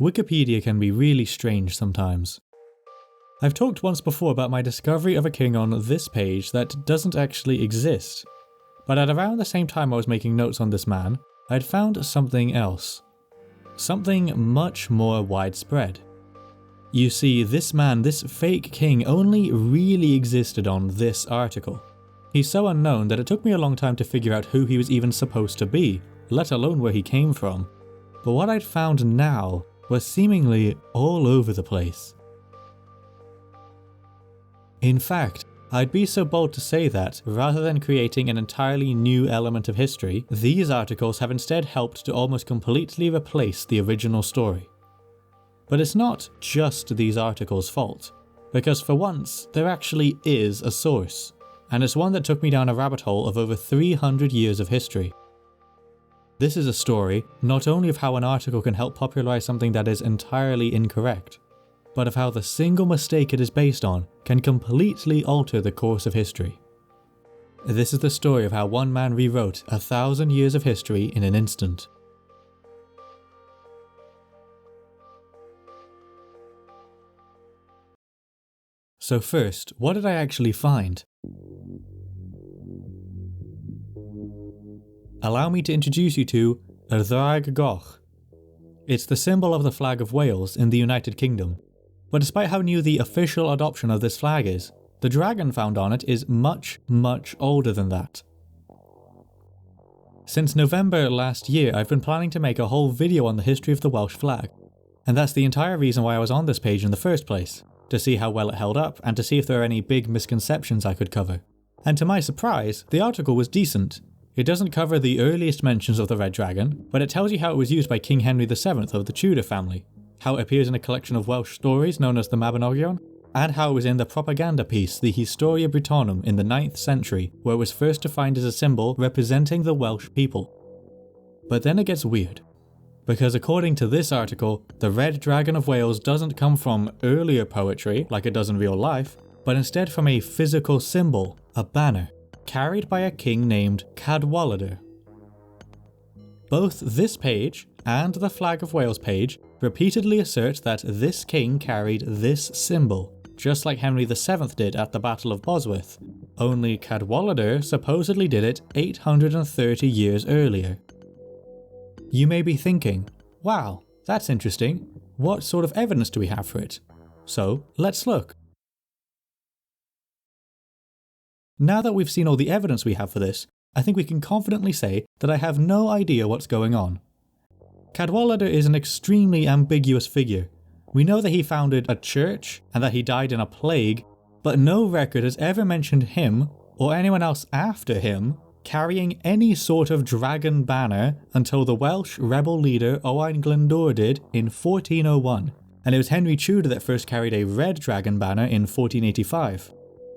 Wikipedia can be really strange sometimes. I've talked once before about my discovery of a king on this page that doesn't actually exist, but at around the same time I was making notes on this man, I'd found something else. Something much more widespread. You see, this man, this fake king, only really existed on this article. He's so unknown that it took me a long time to figure out who he was even supposed to be, let alone where he came from. But what I'd found now was seemingly all over the place. In fact, I'd be so bold to say that, rather than creating an entirely new element of history, these articles have instead helped to almost completely replace the original story. But it's not just these articles' fault, because for once, there actually is a source, and it's one that took me down a rabbit hole of over 300 years of history. This is a story not only of how an article can help popularize something that is entirely incorrect, but of how the single mistake it is based on can completely alter the course of history. This is the story of how one man rewrote 1,000 years of history in an instant. So first, what did I actually find? Allow me to introduce you to Ddraig Goch. It's the symbol of the flag of Wales in the United Kingdom. But despite how new the official adoption of this flag is, the dragon found on it is much, much older than that. Since November last year, I've been planning to make a whole video on the history of the Welsh flag, and that's the entire reason why I was on this page in the first place, to see how well it held up and to see if there are any big misconceptions I could cover. And to my surprise, the article was decent. It doesn't cover the earliest mentions of the Red Dragon, but it tells you how it was used by King Henry VII of the Tudor family, how it appears in a collection of Welsh stories known as the Mabinogion, and how it was in the propaganda piece, the Historia Britonum in the 9th century, where it was first defined as a symbol representing the Welsh people. But then it gets weird, because according to this article, the Red Dragon of Wales doesn't come from earlier poetry, like it does in real life, but instead from a physical symbol, a banner, carried by a king named Cadwallader. Both this page and the Flag of Wales page repeatedly assert that this king carried this symbol, just like Henry VII did at the Battle of Bosworth, only Cadwallader supposedly did it 830 years earlier. You may be thinking, wow, that's interesting, what sort of evidence do we have for it? So, let's look. Now that we've seen all the evidence we have for this, I think we can confidently say that I have no idea what's going on. Cadwalader is an extremely ambiguous figure. We know that he founded a church and that he died in a plague, but no record has ever mentioned him, or anyone else after him, carrying any sort of dragon banner until the Welsh rebel leader Owain Glyndwr did in 1401, and it was Henry Tudor that first carried a red dragon banner in 1485.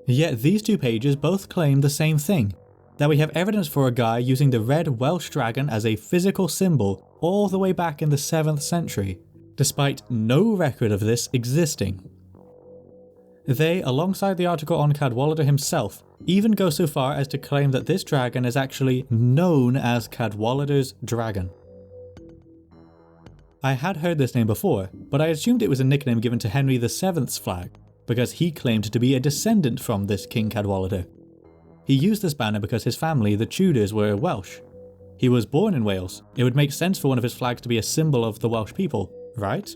Yet these two pages both claim the same thing, that we have evidence for a guy using the red Welsh dragon as a physical symbol all the way back in the 7th century, despite no record of this existing. They, alongside the article on Cadwallader himself, even go so far as to claim that this dragon is actually known as Cadwallader's dragon. I had heard this name before, but I assumed it was a nickname given to Henry VII's flag, because he claimed to be a descendant from this King Cadwallader. He used this banner because his family, the Tudors, were Welsh. He was born in Wales. It would make sense for one of his flags to be a symbol of the Welsh people, right?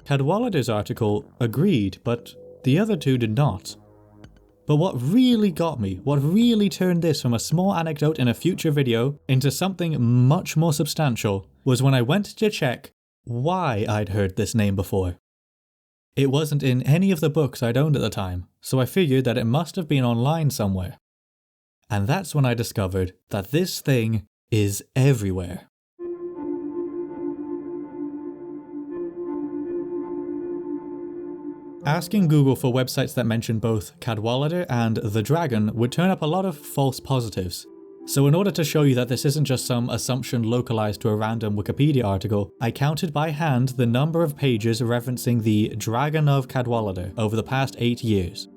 Cadwallader's article agreed, but the other two did not. But what really got me, what really turned this from a small anecdote in a future video into something much more substantial, was when I went to check why I'd heard this name before. It wasn't in any of the books I'd owned at the time, so I figured that it must have been online somewhere. And that's when I discovered that this thing is everywhere. Asking Google for websites that mention both Cadwallader and the Dragon would turn up a lot of false positives. So in order to show you that this isn't just some assumption localized to a random Wikipedia article, I counted by hand the number of pages referencing the Dragon of Cadwallader over the past 8 years.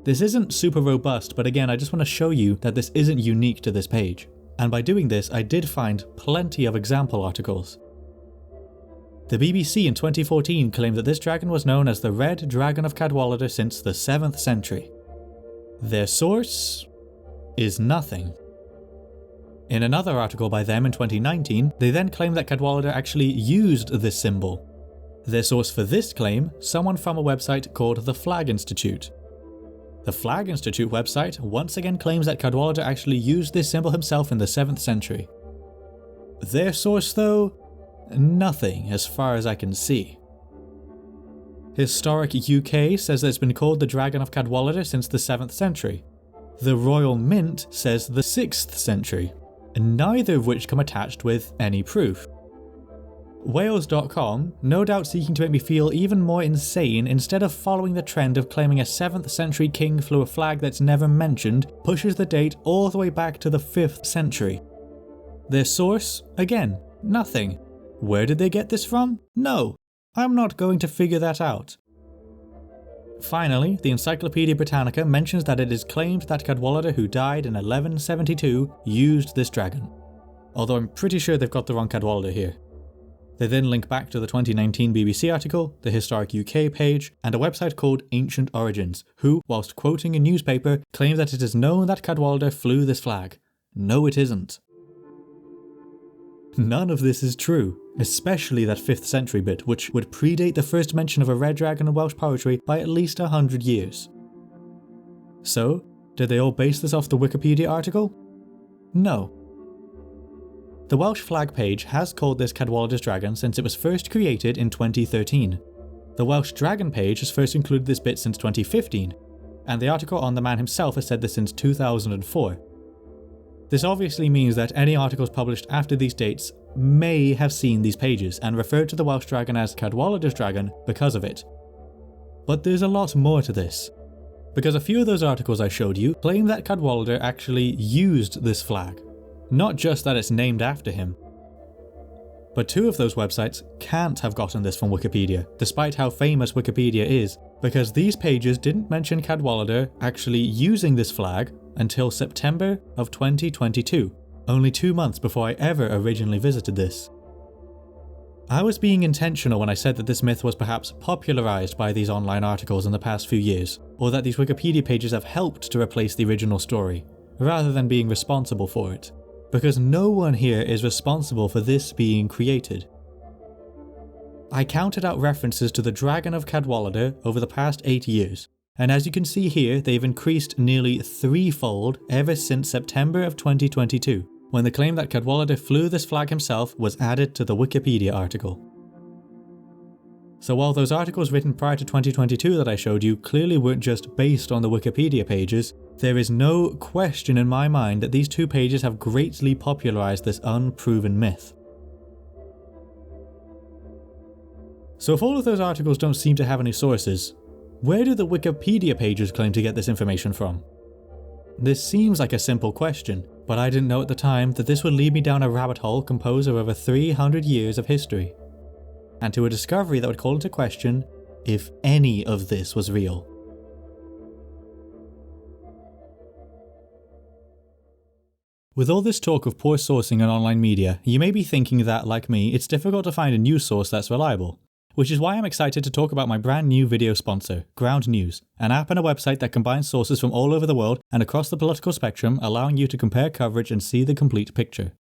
This isn't super robust, but again I just want to show you that this isn't unique to this page. And by doing this, I did find plenty of example articles. The BBC in 2014 claimed that this dragon was known as the Red Dragon of Cadwallader since the 7th century. Their source is nothing. In another article by them in 2019, they then claimed that Cadwallader actually used this symbol. Their source for this claim, someone from a website called the Flag Institute. The Flag Institute website once again claims that Cadwallader actually used this symbol himself in the 7th century. Their source though, nothing as far as I can see. Historic UK says that it's been called the Dragon of Cadwallader since the 7th century. The Royal Mint says the 6th century, neither of which come attached with any proof. Wales.com, no doubt seeking to make me feel even more insane, instead of following the trend of claiming a 7th century king flew a flag that's never mentioned, pushes the date all the way back to the 5th century. Their source? Again, nothing. Where did they get this from? No, I'm not going to figure that out. Finally, the Encyclopaedia Britannica mentions that it is claimed that Cadwallader, who died in 1172, used this dragon. Although I'm pretty sure they've got the wrong Cadwallader here. They then link back to the 2019 BBC article, the Historic UK page, and a website called Ancient Origins, who, whilst quoting a newspaper, claim that it is known that Cadwallader flew this flag. No, it isn't. None of this is true, especially that 5th century bit, which would predate the first mention of a red dragon in Welsh poetry by at least 100 years. So, did they all base this off the Wikipedia article? No. The Welsh flag page has called this Cadwallader's dragon since it was first created in 2013. The Welsh Dragon page has first included this bit since 2015, and the article on the man himself has said this since 2004. This obviously means that any articles published after these dates may have seen these pages and referred to the Welsh dragon as Cadwallader's dragon because of it. But there's a lot more to this, because a few of those articles I showed you claim that Cadwallader actually used this flag. Not just that it's named after him. But 2 of those websites can't have gotten this from Wikipedia, despite how famous Wikipedia is, because these pages didn't mention Cadwallader actually using this flag until September of 2022, only 2 months before I ever originally visited this. I was being intentional when I said that this myth was perhaps popularised by these online articles in the past few years, or that these Wikipedia pages have helped to replace the original story, rather than being responsible for it. Because no one here is responsible for this being created. I counted out references to the Dragon of Cadwallader over the past 8 years, and as you can see here, they've increased nearly 3-fold ever since September of 2022, when the claim that Cadwallader flew this flag himself was added to the Wikipedia article. So while those articles written prior to 2022 that I showed you clearly weren't just based on the Wikipedia pages, there is no question in my mind that these 2 pages have greatly popularised this unproven myth. So if all of those articles don't seem to have any sources, where do the Wikipedia pages claim to get this information from? This seems like a simple question, but I didn't know at the time that this would lead me down a rabbit hole composed of over 300 years of history, and to a discovery that would call into question if any of this was real. With all this talk of poor sourcing in online media, you may be thinking that, like me, it's difficult to find a news source that's reliable. Which is why I'm excited to talk about my brand new video sponsor, Ground News, an app and a website that combines sources from all over the world and across the political spectrum, allowing you to compare coverage and see the complete picture.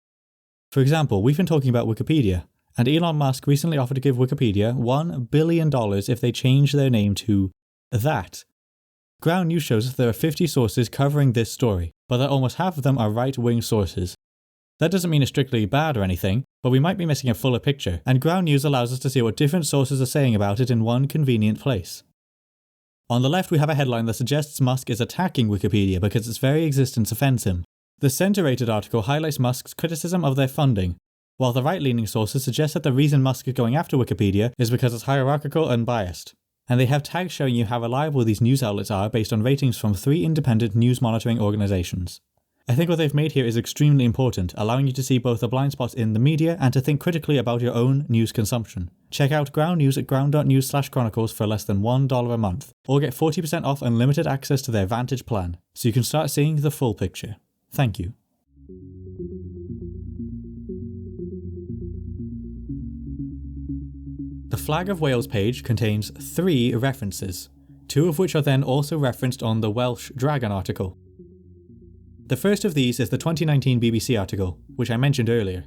For example, we've been talking about Wikipedia, and Elon Musk recently offered to give Wikipedia $1 billion if they change their name to that. Ground News shows that there are 50 sources covering this story, but that almost half of them are right-wing sources. That doesn't mean it's strictly bad or anything, but we might be missing a fuller picture, and Ground News allows us to see what different sources are saying about it in one convenient place. On the left we have a headline that suggests Musk is attacking Wikipedia because its very existence offends him. The centre-rated article highlights Musk's criticism of their funding, while the right-leaning sources suggest that the reason Musk is going after Wikipedia is because it's hierarchical and biased. And they have tags showing you how reliable these news outlets are based on ratings from 3 independent news monitoring organisations. I think what they've made here is extremely important, allowing you to see both the blind spots in the media and to think critically about your own news consumption. Check out Ground News at ground.news/chronicles for less than $1 a month, or get 40% off unlimited access to their Vantage plan, so you can start seeing the full picture. Thank you. The Flag of Wales page contains 3 references, 2 of which are then also referenced on the Welsh Dragon article. The first of these is the 2019 BBC article, which I mentioned earlier.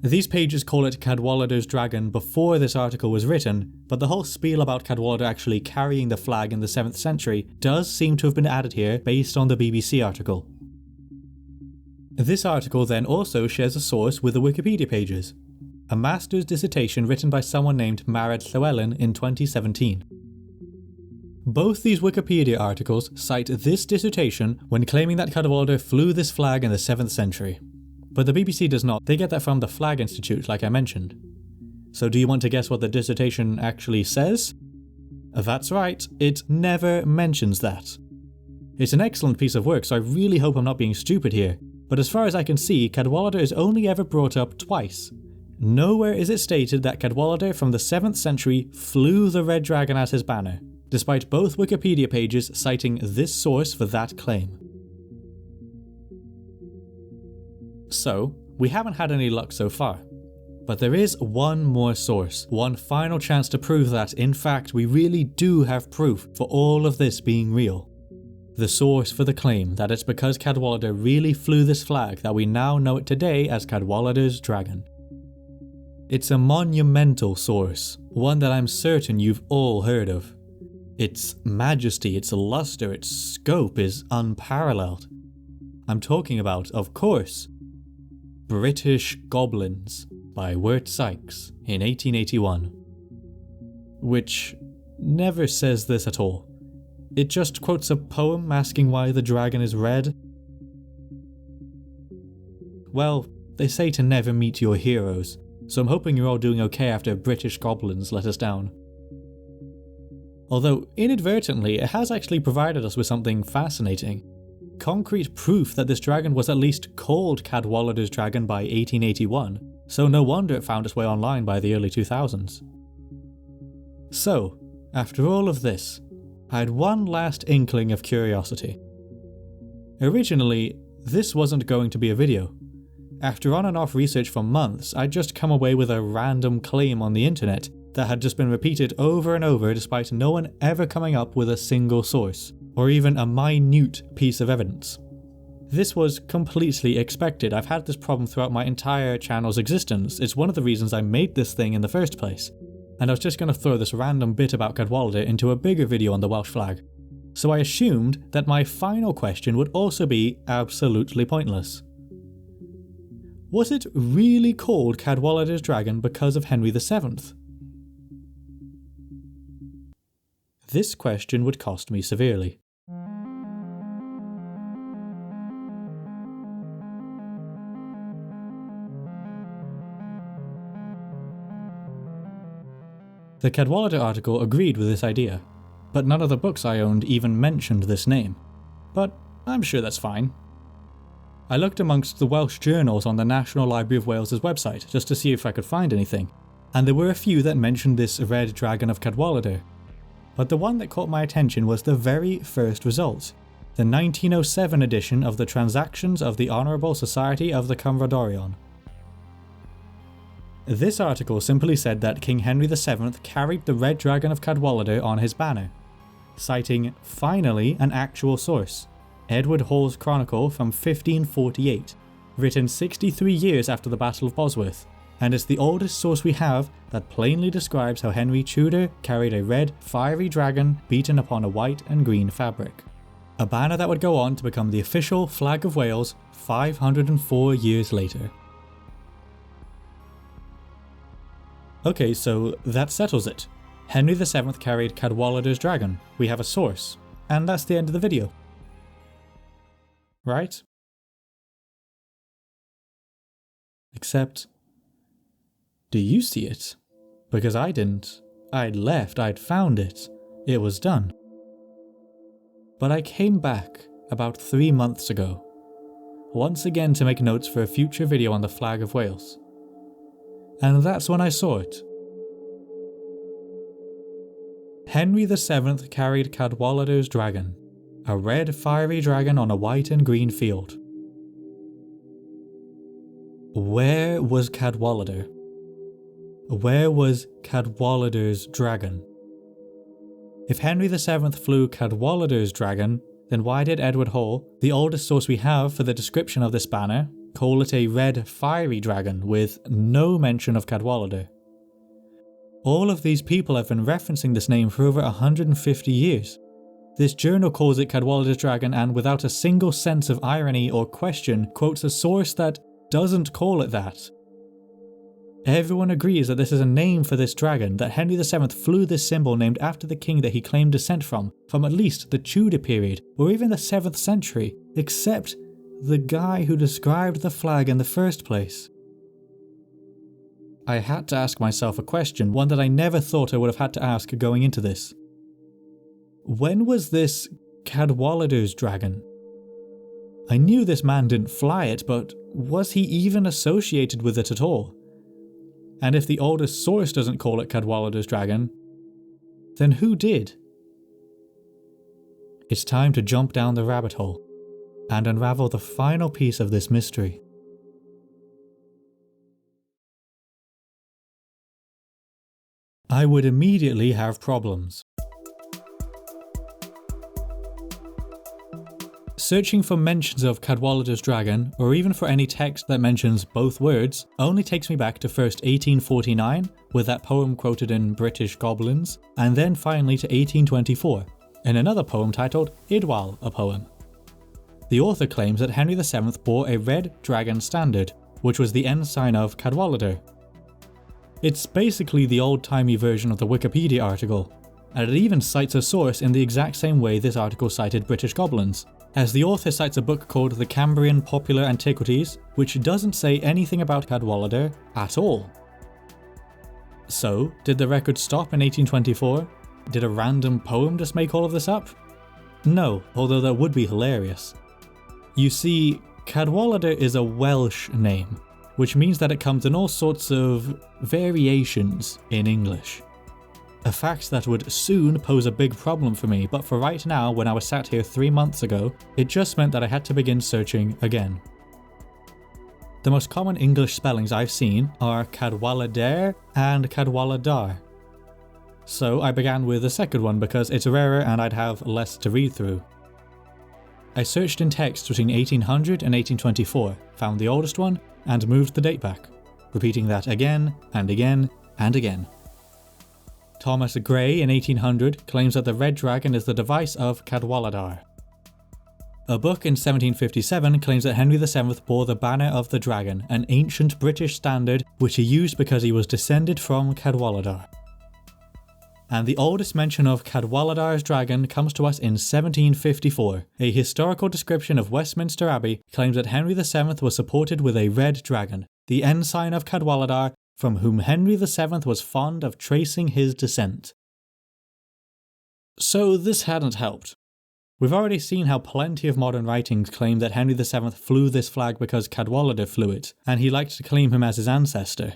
These pages call it Cadwallader's dragon before this article was written, but the whole spiel about Cadwallader actually carrying the flag in the 7th century does seem to have been added here based on the BBC article. This article then also shares a source with the Wikipedia pages, a master's dissertation written by someone named Marad Llewellyn in 2017. Both these Wikipedia articles cite this dissertation when claiming that Cadwallader flew this flag in the 7th century. But the BBC does not, they get that from the Flag Institute like I mentioned. So do you want to guess what the dissertation actually says? That's right, it never mentions that. It's an excellent piece of work, so I really hope I'm not being stupid here, but as far as I can see, Cadwallader is only ever brought up twice. Nowhere is it stated that Cadwallader from the 7th century flew the red dragon as his banner, despite both Wikipedia pages citing this source for that claim. So, we haven't had any luck so far. But there is one more source, one final chance to prove that, in fact, we really do have proof for all of this being real. The source for the claim that it's because Cadwallader really flew this flag that we now know it today as Cadwallader's dragon. It's a monumental source, one that I'm certain you've all heard of. Its majesty, its luster, its scope is unparalleled. I'm talking about, of course, British Goblins by Wirt Sykes in 1881. Which never says this at all. It just quotes a poem asking why the dragon is red. Well, they say to never meet your heroes, so I'm hoping you're all doing okay after British Goblins let us down. Although, inadvertently, it has actually provided us with something fascinating. Concrete proof that this dragon was at least called Cadwallader's dragon by 1881, so no wonder it found its way online by the early 2000s. So, after all of this, I had one last inkling of curiosity. Originally, this wasn't going to be a video. After on and off research for months, I'd just come away with a random claim on the internet that had just been repeated over and over despite no one ever coming up with a single source, or even a minute piece of evidence. This was completely expected. I've had this problem throughout my entire channel's existence. It's one of the reasons I made this thing in the first place. And I was just going to throw this random bit about Cadwallader into a bigger video on the Welsh flag. So I assumed that my final question would also be absolutely pointless. Was it really called Cadwallader's dragon because of Henry VII? This question would cost me severely. The Cadwallader article agreed with this idea, but none of the books I owned even mentioned this name. But I'm sure that's fine. I looked amongst the Welsh journals on the National Library of Wales's website just to see if I could find anything, and there were a few that mentioned this red dragon of Cadwallader. But the one that caught my attention was the very first result, the 1907 edition of the Transactions of the Honourable Society of the Cymrodorion. This article simply said that King Henry VII carried the red dragon of Cadwallader on his banner, citing, finally, an actual source, Edward Hall's Chronicle from 1548, written 63 years after the Battle of Bosworth, and it's the oldest source we have that plainly describes how Henry Tudor carried a red, fiery dragon beaten upon a white and green fabric. A banner that would go on to become the official flag of Wales 504 years later. Okay, so that settles it. Henry VII carried Cadwallader's dragon. We have a source. And that's the end of the video. Right? Except, do you see it? Because I didn't. I'd left, I'd found it. It was done. But I came back about 3 months ago, once again to make notes for a future video on the flag of Wales. And that's when I saw it. Henry VII carried Cadwallader's dragon, a red fiery dragon on a white and green field. Where was Cadwallader? where was Cadwallader's dragon? If Henry VII flew Cadwallader's dragon, then why did Edward Hall, the oldest source we have for the description of this banner, call it a red fiery dragon with no mention of Cadwallader? All of these people have been referencing this name for over 150 years. This journal calls it Cadwallader's dragon and without a single sense of irony or question quotes a source that doesn't call it that. Everyone agrees that this is a name for this dragon, that Henry VII flew this symbol named after the king that he claimed descent from at least the Tudor period, or even the 7th century, except the guy who described the flag in the first place. I had to ask myself a question, one that I never thought I would have had to ask going into this. When was this Cadwallader's dragon? I knew this man didn't fly it, but was he even associated with it at all? And if the oldest source doesn't call it Cadwallader's dragon, then who did? It's time to jump down the rabbit hole and unravel the final piece of this mystery. I would immediately have problems. Searching for mentions of Cadwallader's dragon, or even for any text that mentions both words, only takes me back to first 1849, with that poem quoted in British Goblins, and then finally to 1824, in another poem titled Idwal, a Poem. The author claims that Henry VII bore a red dragon standard, which was the ensign of Cadwallader. It's basically the old-timey version of the Wikipedia article, and it even cites a source in the exact same way this article cited British Goblins, as the author cites a book called The Cambrian Popular Antiquities, which doesn't say anything about Cadwallader at all. So, did the record stop in 1824? Did a random poem just make all of this up? No, although that would be hilarious. You see, Cadwallader is a Welsh name, which means that it comes in all sorts of variations in English. A fact that would soon pose a big problem for me, but for right now, when I was sat here 3 months ago, it just meant that I had to begin searching again. The most common English spellings I've seen are Cadwalader and Cadwalladar. So I began with the second one because it's rarer and I'd have less to read through. I searched in text between 1800 and 1824, found the oldest one, and moved the date back, repeating that again and again and again. Thomas Gray in 1800 claims that the red dragon is the device of Cadwaladar. A book in 1757 claims that Henry VII bore the banner of the dragon, an ancient British standard which he used because he was descended from Cadwaladar. And the oldest mention of Cadwalladar's dragon comes to us in 1754. A historical description of Westminster Abbey claims that Henry VII was supported with a red dragon, the ensign of Cadwallader, from whom Henry VII was fond of tracing his descent. So this hadn't helped. We've already seen how plenty of modern writings claim that Henry VII flew this flag because Cadwallader flew it, and he liked to claim him as his ancestor.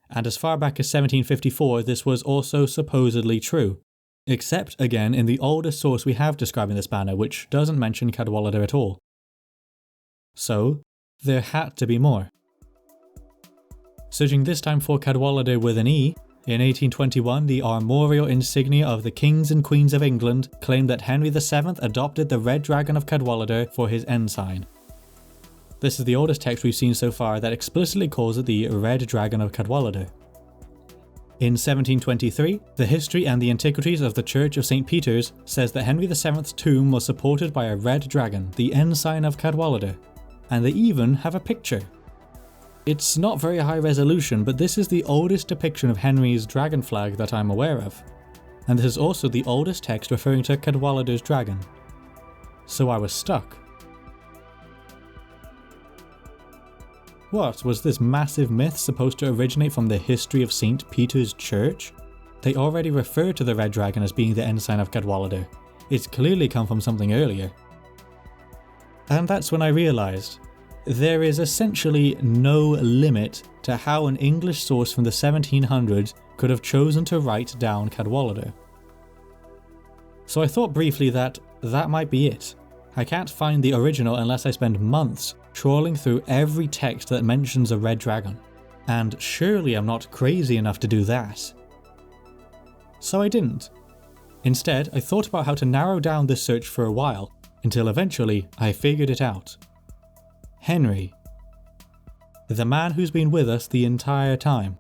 And as far back as 1754, this was also supposedly true. Except, again, in the oldest source we have describing this banner, which doesn't mention Cadwallader at all. So, there had to be more. Searching this time for Cadwallader with an E, in 1821 the armorial insignia of the kings and queens of England claimed that Henry VII adopted the red dragon of Cadwallader for his ensign. This is the oldest text we've seen so far that explicitly calls it the Red Dragon of Cadwallader. In 1723, the History and the Antiquities of the Church of St. Peter's says that Henry VII's tomb was supported by a red dragon, the ensign of Cadwallader, and they even have a picture. It's not very high resolution, but this is the oldest depiction of Henry's dragon flag that I'm aware of, and this is also the oldest text referring to Cadwallader's dragon. So I was stuck. What, was this massive myth supposed to originate from the history of St. Peter's Church? They already refer to the red dragon as being the ensign of Cadwallader. It's clearly come from something earlier. And that's when I realised there is essentially no limit to how an English source from the 1700s could have chosen to write down Cadwallader. So I thought briefly that might be it. I can't find the original unless I spend months trawling through every text that mentions a red dragon. and surely I'm not crazy enough to do that. So I didn't. Instead, I thought about how to narrow down this search for a while, until eventually I figured it out. Henry. The man who's been with us the entire time.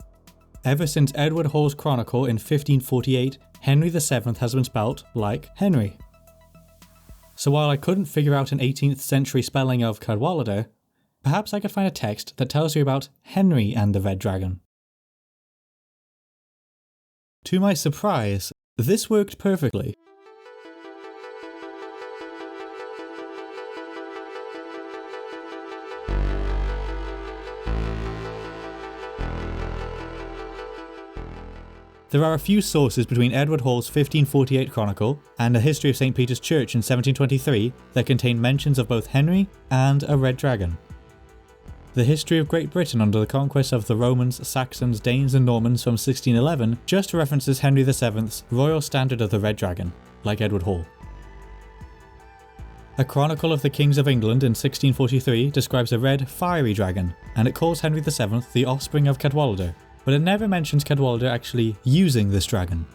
Ever since Edward Hall's chronicle in 1548, Henry VII has been spelt like Henry. So while I couldn't figure out an 18th century spelling of Cadwallader, perhaps I could find a text that tells you about Henry and the Red Dragon. To my surprise, this worked perfectly. There are a few sources between Edward Hall's 1548 chronicle and a history of St. Peter's Church in 1723 that contain mentions of both Henry and a red dragon. The history of Great Britain under the conquest of the Romans, Saxons, Danes and Normans from 1611 just references Henry VII's royal standard of the red dragon, like Edward Hall. A chronicle of the Kings of England in 1643 describes a red, fiery dragon, and it calls Henry VII the offspring of Cadwallader, but it never mentions Cadwalladr actually using this dragon.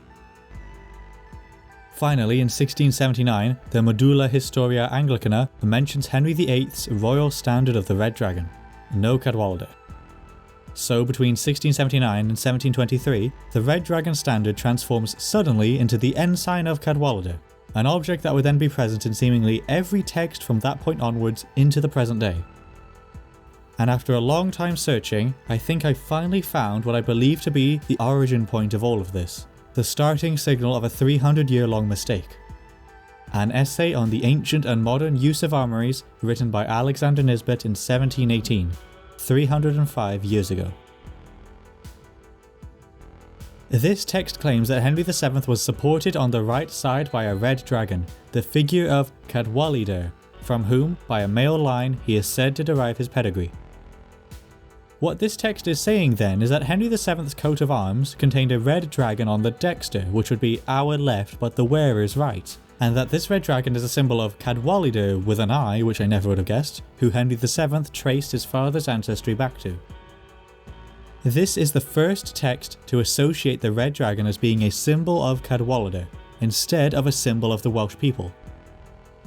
Finally, in 1679, the Modula Historia Anglicana mentions Henry VIII's royal standard of the red dragon, no Cadwallader. So between 1679 and 1723, the red dragon standard transforms suddenly into the ensign of Cadwallader, an object that would then be present in seemingly every text from that point onwards into the present day. And after a long time searching, I think I finally found what I believe to be the origin point of all of this, the starting signal of a 300-year-long mistake. An essay on the ancient and modern use of armories written by Alexander Nisbet in 1718, 305 years ago. This text claims that Henry VII was supported on the right side by a red dragon, the figure of Cadwalider, from whom, by a male line, he is said to derive his pedigree. What this text is saying then is that Henry VII's coat of arms contained a red dragon on the dexter, which would be our left but the wearer's right, and that this red dragon is a symbol of Cadwalider with an I, which I never would have guessed, who Henry VII traced his father's ancestry back to. This is the first text to associate the red dragon as being a symbol of Cadwallader, instead of a symbol of the Welsh people.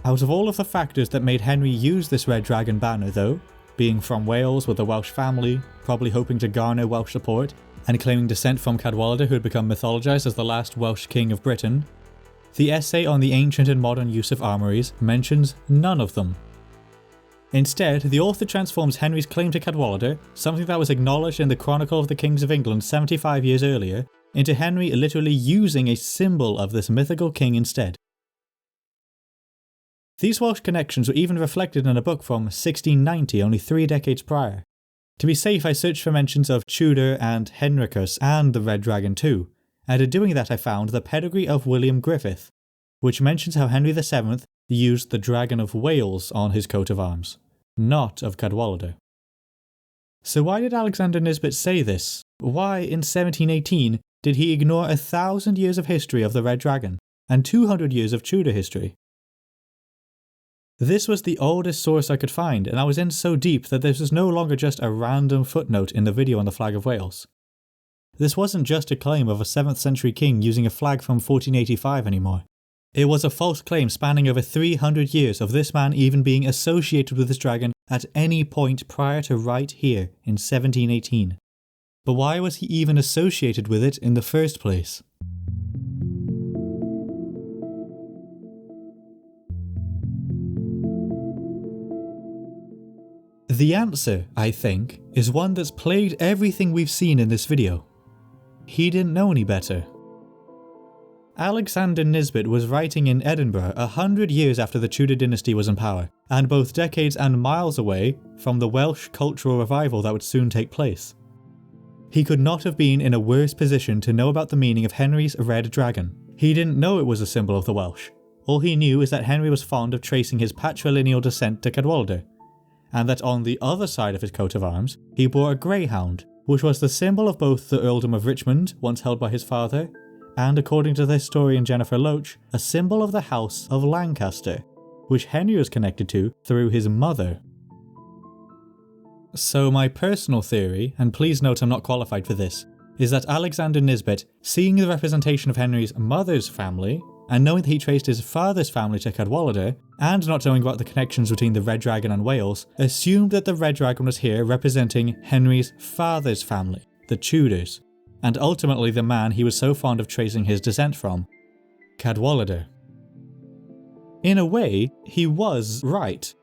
Out of all of the factors that made Henry use this red dragon banner though, being from Wales with a Welsh family, probably hoping to garner Welsh support, and claiming descent from Cadwaladr who had become mythologized as the last Welsh king of Britain, the essay on the ancient and modern use of armories mentions none of them. Instead, the author transforms Henry's claim to Cadwaladr, something that was acknowledged in the Chronicle of the Kings of England 75 years earlier, into Henry literally using a symbol of this mythical king instead. These Welsh connections were even reflected in a book from 1690, only 3 decades prior. To be safe, I searched for mentions of Tudor and Henricus and the Red Dragon too, and in doing that I found the pedigree of William Griffith, which mentions how Henry VII used the Dragon of Wales on his coat of arms, not of Cadwallader. So why did Alexander Nisbet say this? Why, in 1718, did he ignore 1,000 years of history of the Red Dragon, and 200 years of Tudor history? This was the oldest source I could find, and I was in so deep that this was no longer just a random footnote in the video on the flag of Wales. This wasn't just a claim of a 7th century king using a flag from 1485 anymore. It was a false claim spanning over 300 years of this man even being associated with this dragon at any point prior to right here in 1718. But why was he even associated with it in the first place? The answer, I think, is one that's plagued everything we've seen in this video. He didn't know any better. Alexander Nisbet was writing in Edinburgh 100 years after the Tudor dynasty was in power, and both decades and miles away from the Welsh cultural revival that would soon take place. He could not have been in a worse position to know about the meaning of Henry's red dragon. He didn't know it was a symbol of the Welsh. All he knew is that Henry was fond of tracing his patrilineal descent to Cadwallader, and that on the other side of his coat of arms, he bore a greyhound, which was the symbol of both the earldom of Richmond, once held by his father, and according to the historian Jennifer Loach, a symbol of the House of Lancaster, which Henry was connected to through his mother. So my personal theory, and please note I'm not qualified for this, is that Alexander Nisbet, seeing the representation of Henry's mother's family, and knowing that he traced his father's family to Cadwallader, and not knowing about the connections between the Red Dragon and Wales, assumed that the Red Dragon was here representing Henry's father's family, the Tudors, and ultimately the man he was so fond of tracing his descent from, Cadwallader. In a way, he was right.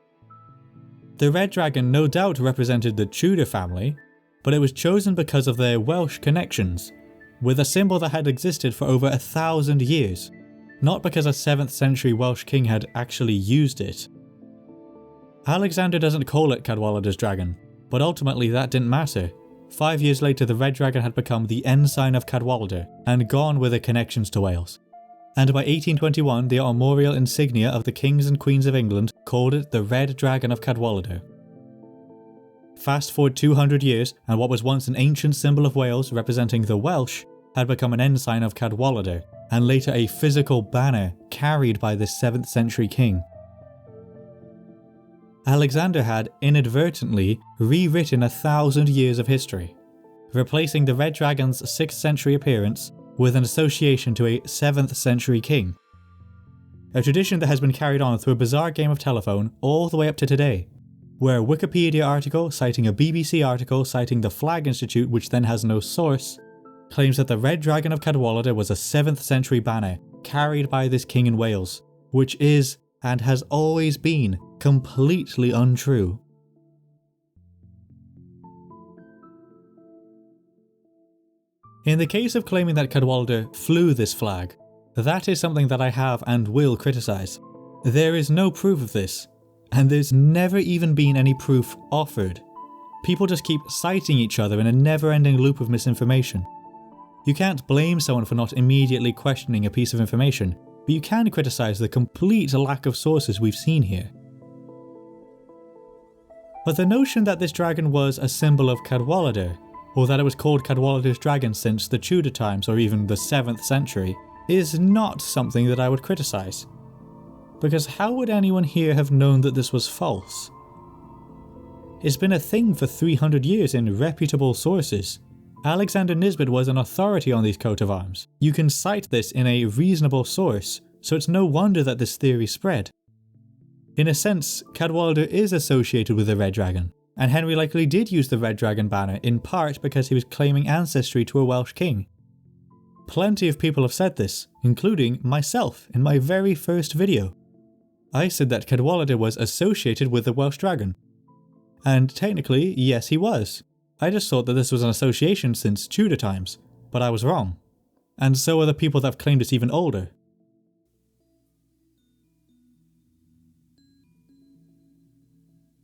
The Red Dragon no doubt represented the Tudor family, but it was chosen because of their Welsh connections, with a symbol that had existed for over 1,000 years, not because a 7th century Welsh king had actually used it. Alexander doesn't call it Cadwallader's dragon, but ultimately that didn't matter. 5 years later the Red Dragon had become the ensign of Cadwallader, and gone with the connections to Wales. And by 1821 the armorial insignia of the kings and queens of England called it the Red Dragon of Cadwallader. Fast forward 200 years, and what was once an ancient symbol of Wales representing the Welsh had become an ensign of Cadwallader, and later a physical banner carried by this 7th century king. Alexander had inadvertently rewritten 1,000 years of history, replacing the Red Dragon's 6th century appearance with an association to a 7th century king. A tradition that has been carried on through a bizarre game of telephone all the way up to today, where a Wikipedia article citing a BBC article citing the Flag Institute, which then has no source, claims that the Red Dragon of Cadwallader was a 7th century banner carried by this king in Wales, which is, and has always been, completely untrue. In the case of claiming that Cadwallader flew this flag, that is something that I have and will criticise. There is no proof of this, and there's never even been any proof offered. People just keep citing each other in a never-ending loop of misinformation. You can't blame someone for not immediately questioning a piece of information, but you can criticise the complete lack of sources we've seen here. But the notion that this dragon was a symbol of Cadwallader, or that it was called Cadwallader's dragon since the Tudor times or even the 7th century, is not something that I would criticise. Because how would anyone here have known that this was false? It's been a thing for 300 years in reputable sources. Alexander Nisbet was an authority on these coat of arms. You can cite this in a reasonable source, so it's no wonder that this theory spread. In a sense, Cadwallader is associated with the Red Dragon, and Henry likely did use the Red Dragon banner in part because he was claiming ancestry to a Welsh king. Plenty of people have said this, including myself in my very first video. I said that Cadwallader was associated with the Welsh Dragon. And technically, yes he was. I just thought that this was an association since Tudor times, but I was wrong. And so are the people that have claimed it's even older.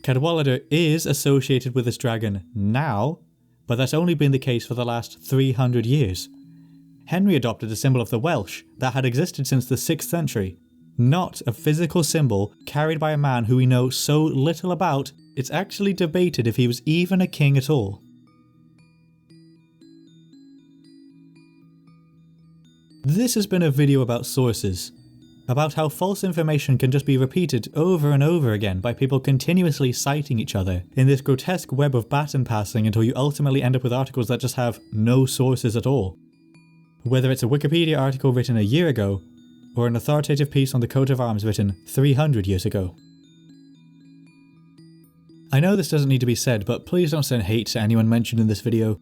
Cadwallader is associated with this dragon now, but that's only been the case for the last 300 years. Henry adopted a symbol of the Welsh that had existed since the 6th century, not a physical symbol carried by a man who we know so little about, it's actually debated if he was even a king at all. This has been a video about sources, about how false information can just be repeated over and over again by people continuously citing each other in this grotesque web of baton passing until you ultimately end up with articles that just have no sources at all. Whether it's a Wikipedia article written a year ago, or an authoritative piece on the coat of arms written 300 years ago. I know this doesn't need to be said, but please don't send hate to anyone mentioned in this video.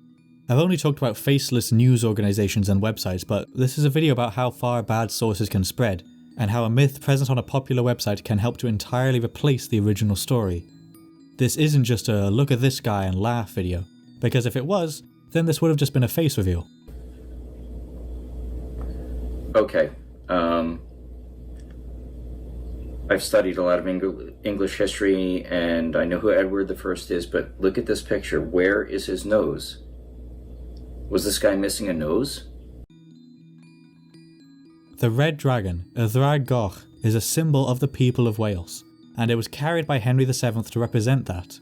I've only talked about faceless news organisations and websites, but this is a video about how far bad sources can spread, and how a myth present on a popular website can help to entirely replace the original story. This isn't just a look at this guy and laugh video, because if it was, then this would have just been a face reveal. Okay. I've studied a lot of English history, and I know who Edward I is, but look at this picture. Where is his nose? Was this guy missing a nose? The Red Dragon, Ddraig Goch, is a symbol of the people of Wales, and it was carried by Henry VII to represent that.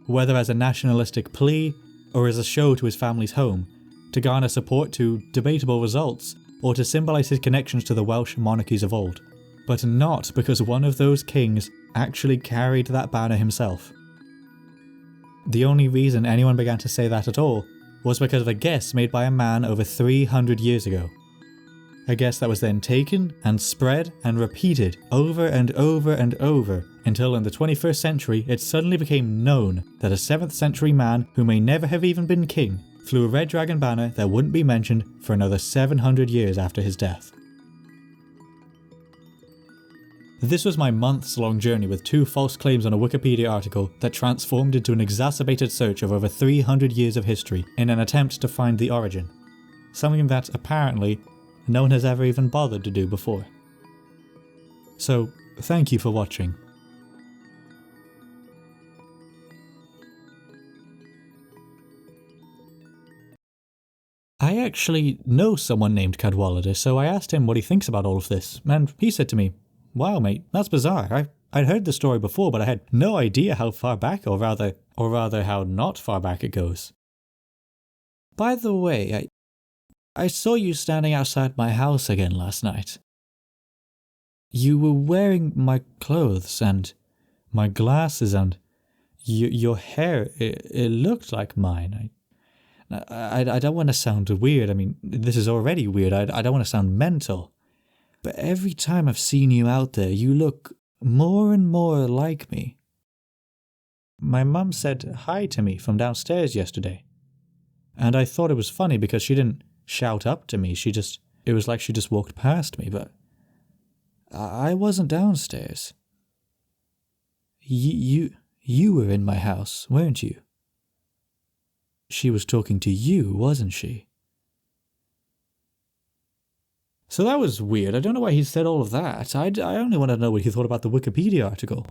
Whether as a nationalistic plea, or as a show to his family's home, to garner support to debatable results, or to symbolise his connections to the Welsh monarchies of old, but not because one of those kings actually carried that banner himself. The only reason anyone began to say that at all was because of a guess made by a man over 300 years ago. A guess that was then taken and spread and repeated over and over and over until in the 21st century it suddenly became known that a 7th century man who may never have even been king flew a red dragon banner that wouldn't be mentioned for another 700 years after his death. This was my months-long journey with 2 false claims on a Wikipedia article that transformed into an exacerbated search of over 300 years of history in an attempt to find the origin. Something that, apparently, no one has ever even bothered to do before. So, thank you for watching. I actually know someone named Cadwallader, so I asked him what he thinks about all of this, and he said to me, "Wow, mate, that's bizarre. I'd heard the story before, but I had no idea how far back, or rather how not far back it goes. By the way, I saw you standing outside my house again last night. You were wearing my clothes and my glasses and your hair, it looked like mine. I don't want to sound weird. I mean, this is already weird. I don't want to sound mental. But every time I've seen you out there, you look more and more like me. My mum said hi to me from downstairs yesterday. And I thought it was funny because she didn't shout up to me. It was like she just walked past me, but I wasn't downstairs. You were in my house, weren't you? She was talking to you, wasn't she? So that was weird. I don't know why he said all of that. I only want to know what he thought about the Wikipedia article.